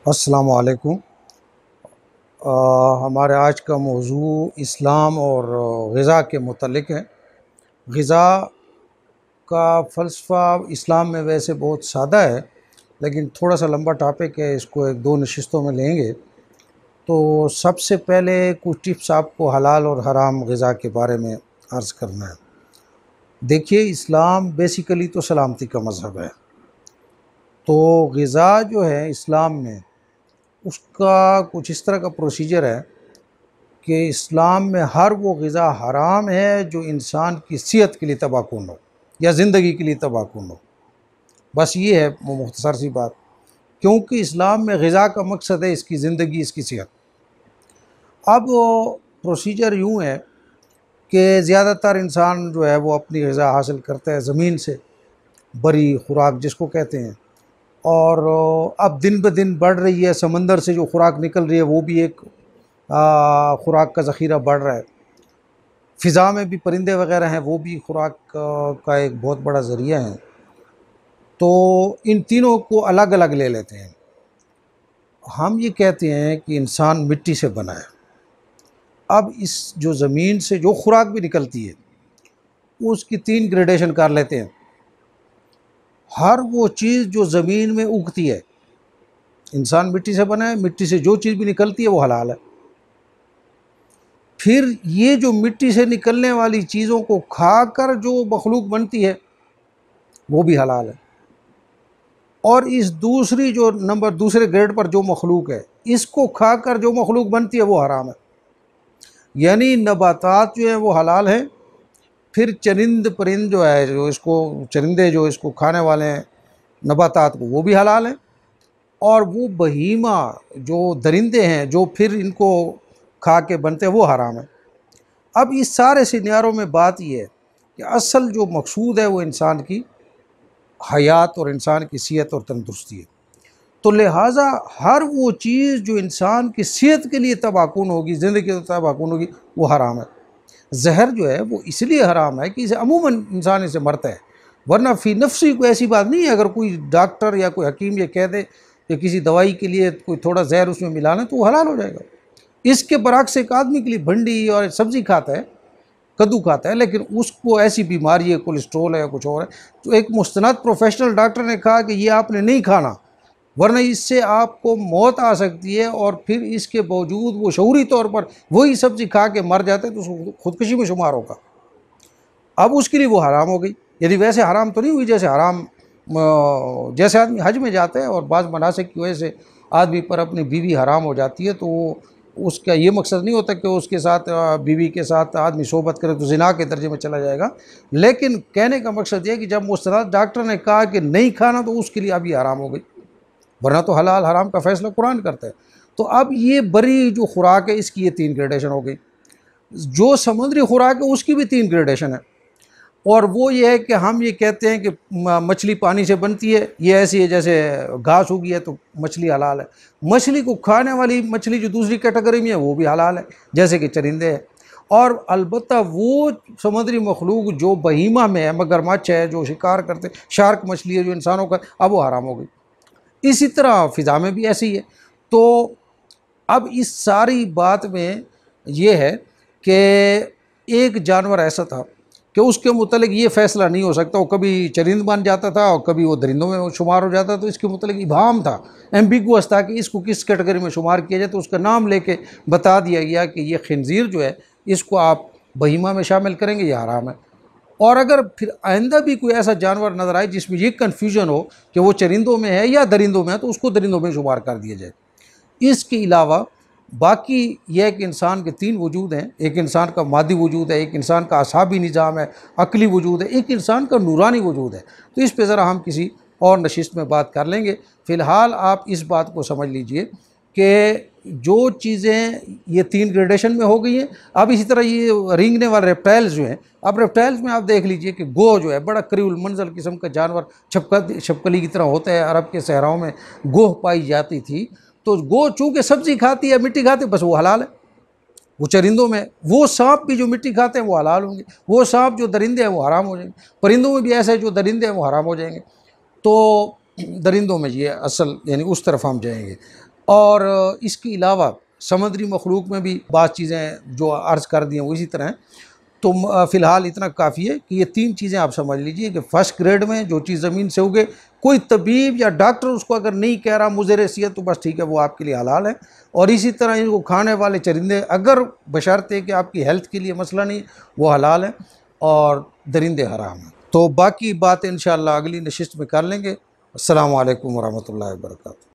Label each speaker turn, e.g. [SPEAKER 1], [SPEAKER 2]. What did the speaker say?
[SPEAKER 1] अस्सलामु अलैकुम। हमारे आज का मौजू इस्लाम और ग़िज़ा के मुतल्लिक़ है। ग़िज़ा का फ़लसफ़ा इस्लाम में वैसे बहुत सादा है, लेकिन थोड़ा सा लंबा टॉपिक है, इसको एक दो नशिस्तों में लेंगे। तो सबसे पहले कुछ टिप्स आपको हलाल और हराम ग़िज़ा के बारे में अर्ज़ करना है। देखिए, इस्लाम बेसिकली तो सलामती का मज़हब है। तो ग़िज़ा जो है इस्लाम में, उसका कुछ इस तरह का प्रोसीजर है कि इस्लाम में हर वो ग़िज़ा हराम है जो इंसान की सेहत के लिए तबाहकुन हो या ज़िंदगी के लिए तबाहकुन हो। बस ये है मुख्तसर सी बात, क्योंकि इस्लाम में ग़िज़ा का मकसद है इसकी ज़िंदगी, इसकी सेहत। अब प्रोसीजर यूँ है कि ज़्यादातर इंसान जो है वो अपनी ग़िज़ा हासिल करता है ज़मीन से, बरी खुराक जिसको कहते हैं। और अब दिन ब दिन बढ़ रही है, समंदर से जो खुराक निकल रही है वो भी एक खुराक का ज़ख़ीरा बढ़ रहा है। फ़िज़ा में भी परिंदे वग़ैरह हैं, वो भी खुराक का एक बहुत बड़ा ज़रिया है। तो इन तीनों को अलग अलग ले लेते हैं। हम ये कहते हैं कि इंसान मिट्टी से बना है। अब इस जो ज़मीन से जो खुराक भी निकलती है उसकी तीन ग्रेडेशन कर लेते हैं। हर वो चीज़ जो ज़मीन में उगती है, इंसान मिट्टी से बना है, मिट्टी से जो चीज़ भी निकलती है वो हलाल है। फिर ये जो मिट्टी से निकलने वाली चीज़ों को खाकर जो मखलूक बनती है वो भी हलाल है। और इस दूसरी जो नंबर दूसरे ग्रेड पर जो मखलूक है, इसको खाकर जो मखलूक बनती है वो हराम है। यानी नबातात जो है वो हलाल हैं। फिर चरिंद परिंद जो है, जो इसको चरिंदे जो इसको खाने वाले हैं नबातात को, वो भी हलाल हैं। और वो बहीमा जो दरिंदे हैं जो फिर इनको खा के बनते हैं वो हराम है। अब इस सारे सिनेरियो में बात यह है कि असल जो मकसूद है वो इंसान की हयात और इंसान की सेहत और तंदुरुस्ती है। तो लिहाजा हर वो चीज़ जो इंसान की सेहत के लिए तबाहकुन होगी, ज़िंदगी के लिए तबाहकुन होगी, वो हराम है। जहर जो है वो इसलिए हराम है कि इसे अमूमन इंसान इसे मरता है, वरना फ़ी नफ्सी कोई ऐसी बात नहीं है। अगर कोई डॉक्टर या कोई हकीम ये कह दे कि किसी दवाई के लिए कोई थोड़ा जहर उसमें मिलाना, तो वो हलाल हो जाएगा। इसके बरक्स एक आदमी के लिए भिंडी और सब्ज़ी खाता है, कद्दू खाता है, लेकिन उसको ऐसी बीमारी है, कोलेस्ट्रोल है या कुछ और है, तो एक मुस्तनद प्रोफेशनल डॉक्टर ने कहा कि ये आपने नहीं खाना, वरना इससे आपको मौत आ सकती है। और फिर इसके बावजूद वो शऊरी तौर पर वही सब्ज़ी खा के मर जाते हैं, तो उसको खुदकुशी में शुमार होगा। अब उसके लिए वो हराम हो गई। यदि वैसे हराम तो नहीं हुई जैसे हराम, जैसे आदमी हज में जाता है और बाज़ मनासिक की वजह से आदमी पर अपनी बीवी हराम हो जाती है, तो उसका ये मकसद नहीं होता कि उसके साथ बीवी के साथ आदमी सोबत करे तो ज़िना के दर्जे में चला जाएगा। लेकिन कहने का मकसद ये है कि जब मुस्तनद डॉक्टर ने कहा कि नहीं खाना, तो उसके लिए अब ये हराम हो गई, वरना तो हलाल हराम का फ़ैसला कुरान करता है। तो अब ये बरी जो खुराक है इसकी ये तीन ग्रेडेशन हो गई। जो समुद्री खुराक है उसकी भी तीन ग्रेडेशन है। और वो ये है कि हम ये कहते हैं कि मछली पानी से बनती है, ये ऐसी है जैसे घास उगी है तो मछली हलाल है। मछली को खाने वाली मछली जो दूसरी कैटेगरी में है वो भी हलाल है, जैसे कि चरिंदे हैं। और अलबत्ता वो समुद्री मखलूक जो बहीमा में है, मगरमच्छ है जो शिकार करते, शार्क मछली है जो इंसानों का, अब वो हराम हो गई। इसी तरह फ़िज़ा में भी ऐसी है। तो अब इस सारी बात में ये है कि एक जानवर ऐसा था कि उसके मुतल्लिक़ ये फ़ैसला नहीं हो सकता, वो कभी चरिंद बन जाता था और कभी वो दरिंदों में शुमार हो जाता, तो इसके मुतल्लिक़ इबाम था, एम्बिगुअस था कि इसको किस कैटेगरी में शुमार किया जाए। तो उसका नाम लेके बता दिया गया कि ये खिंजीर जो है इसको आप बहीमा में शामिल करेंगे, ये हराम है। और अगर फिर आइंदा भी कोई ऐसा जानवर नज़र आए जिसमें ये कन्फ्यूजन हो कि वो चरिंदों में है या दरिंदों में है, तो उसको दरिंदों में शुमार कर दिया जाए। इसके अलावा बाकी यह है कि इंसान के तीन वजूद हैं। एक इंसान का मादी वजूद है, एक इंसान का असाबी निज़ाम है, अकली वजूद है, एक इंसान का नूरानी वजूद है। तो इस पर ज़रा हम किसी और नशिस्त में बात कर लेंगे। फ़िलहाल आप इस बात को समझ लीजिए कि जो चीज़ें ये तीन ग्रेडेशन में हो गई हैं। अब इसी तरह ये रेंगने वाले रेप्टाइल्स जो हैं, अब रेप्टाइल्स में आप देख लीजिए कि गोह जो है बड़ा करीबुल मंज़र किस्म का जानवर, छपकली की तरह होता है। अरब के सहराओं में गोह पाई जाती थी। तो गोह चूँकि सब्ज़ी खाती है, मिट्टी खाती है, बस वो हलाल है। वो चरिंदों में, वो सांप भी जो मिट्टी खाते हैं वो हलाल होंगे, वो सांप जो दरिंदे हैं वो हराम हो जाएंगे। परिंदों में भी ऐसा है, जो दरिंदे हैं वो हराम हो जाएंगे। तो दरिंदों में ये असल यानी उस तरफ हम जाएंगे। और इसके अलावा समुद्री मखलूक में भी बात चीज़ें जो अर्ज़ कर दी हैं वो इसी तरह हैं। तो फ़िलहाल इतना काफ़ी है कि ये 3 चीज़ें आप समझ लीजिए कि फ़र्स्ट ग्रेड में जो चीज़ ज़मीन से उगे, कोई तबीब या डॉक्टर उसको अगर नहीं कह रहा मुज़र सेहत, तो बस ठीक है, वो आपके लिए हलाल है। और इसी तरह इनको खाने वाले चरिंदे, अगर बशर्ते कि आपकी हेल्थ के लिए मसला नहीं, वो हलाल है, और दरिंदे हराम हैं। तो बाकी बातें इंशाअल्लाह अगली नशिस्त में कर लेंगे। अस्सलामु अलैकुम वरहमतुल्लाहि वबरकातुहू।